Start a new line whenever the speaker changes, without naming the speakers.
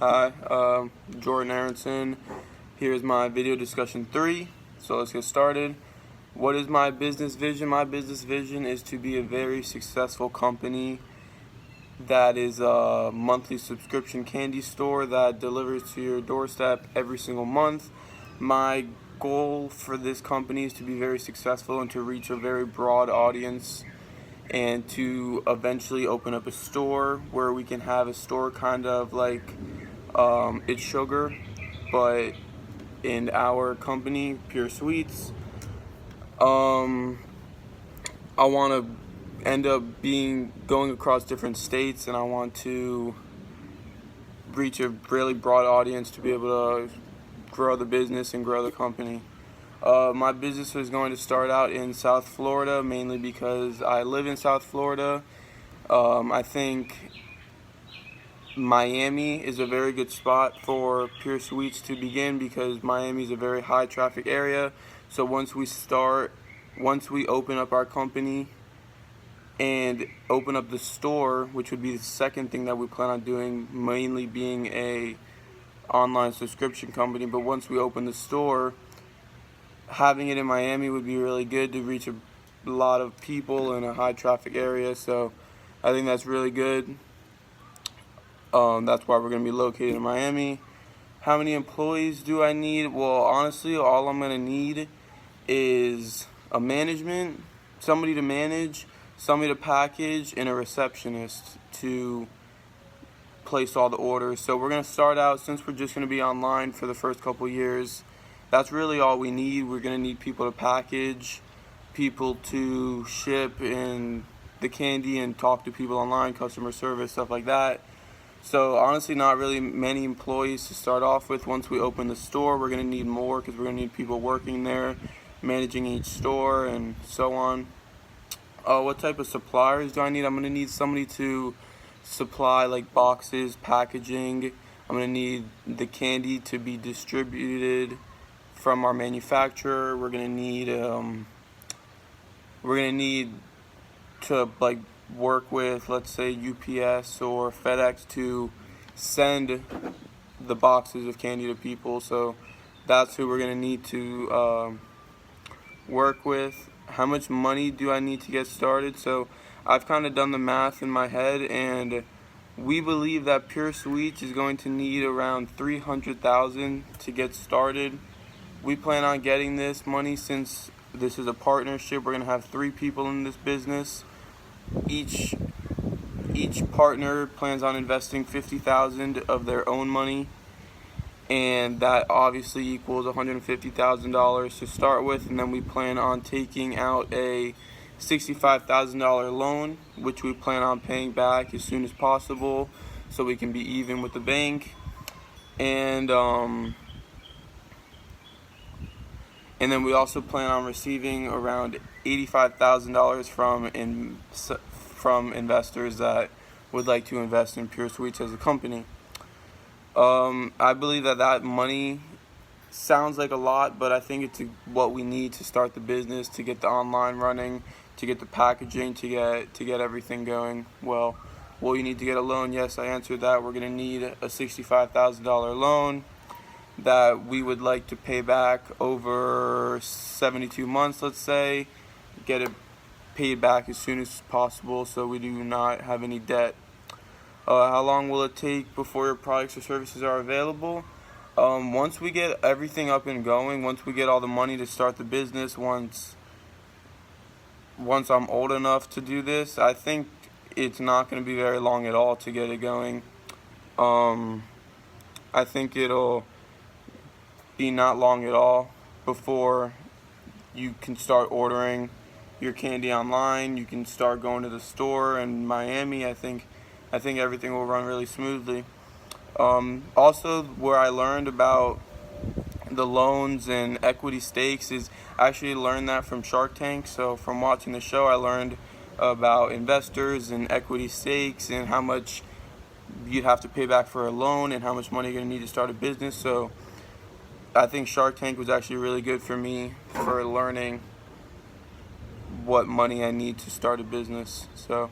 Hi, Jordan Aronson. Here's my video discussion 3. So let's get started. What is my business vision? My business vision is to be a very successful company that is a monthly subscription candy store that delivers to your doorstep every single month. My goal for this company is to be very successful and to reach a very broad audience, and to eventually open up a store where we can have a store kind of like It's Sugar, but in our company, Pure Sweets. I want to end up going across different states, and I want to reach a really broad audience to be able to grow the business and grow the company. My business is going to start out in South Florida, mainly because I live in South Florida. I think Miami is a very good spot for Pure Sweets to begin, because Miami is a very high traffic area. So once we open up our company and open up the store, which would be the second thing that we plan on doing, mainly being a online subscription company. But once we open the store, having it in Miami would be really good to reach a lot of people in a high traffic area. So I think that's really good. That's why we're going to be located in Miami. How many employees do I need? Well, honestly, all I'm going to need is somebody to manage, somebody to package, and a receptionist to place all the orders. So we're going to start out, since we're just going to be online for the first couple years, that's really all we need. We're going to need people to package, people to ship and the candy and talk to people online, customer service, stuff like that. So honestly, not really many employees to start off with. Once we open the store, we're going to need more, because we're going to need people working there, managing each store, and so on. What type of suppliers do I need? I'm going to need somebody to supply like boxes, packaging. I'm going to need the candy to be distributed from our manufacturer. We're going to need to like work with, let's say, UPS or FedEx to send the boxes of candy to people. So that's who we're going to need to work with. How much money do I need to get started? So I've kind of done the math in my head, and we believe that Pure Sweets is going to need around $300,000 to get started. We plan on getting this money, since this is a partnership. We're going to have 3 people in this business. Each partner plans on investing $50,000 of their own money, and that obviously equals $150,000 to start with. And then we plan on taking out a $65,000 loan, which we plan on paying back as soon as possible, so we can be even with the bank. And then we also plan on receiving around $85,000 from investors that would like to invest in Pure Sweets as a company. I believe that money sounds like a lot, but I think it's what we need to start the business, to get the online running, to get the packaging, to get everything going. Well, will you need to get a loan? Yes, I answered that. We're going to need a $65,000 loan that we would like to pay back over 72 months, let's say. Get it paid back as soon as possible, so we do not have any debt. How long will it take before your products or services are available? Once we get everything up and going, once we get all the money to start the business, once I'm old enough to do this, I think it's not going to be very long at all to get it going. I think it'll be not long at all before you can start ordering your candy online. You can start going to the store in Miami. I think everything will run really smoothly. Also, where I learned about the loans and equity stakes is I actually learned that from Shark Tank. So from watching the show, I learned about investors and equity stakes, and how much you'd have to pay back for a loan, and how much money you're going to need to start a business. So I think Shark Tank was actually really good for me for learning what money I need to start a business. So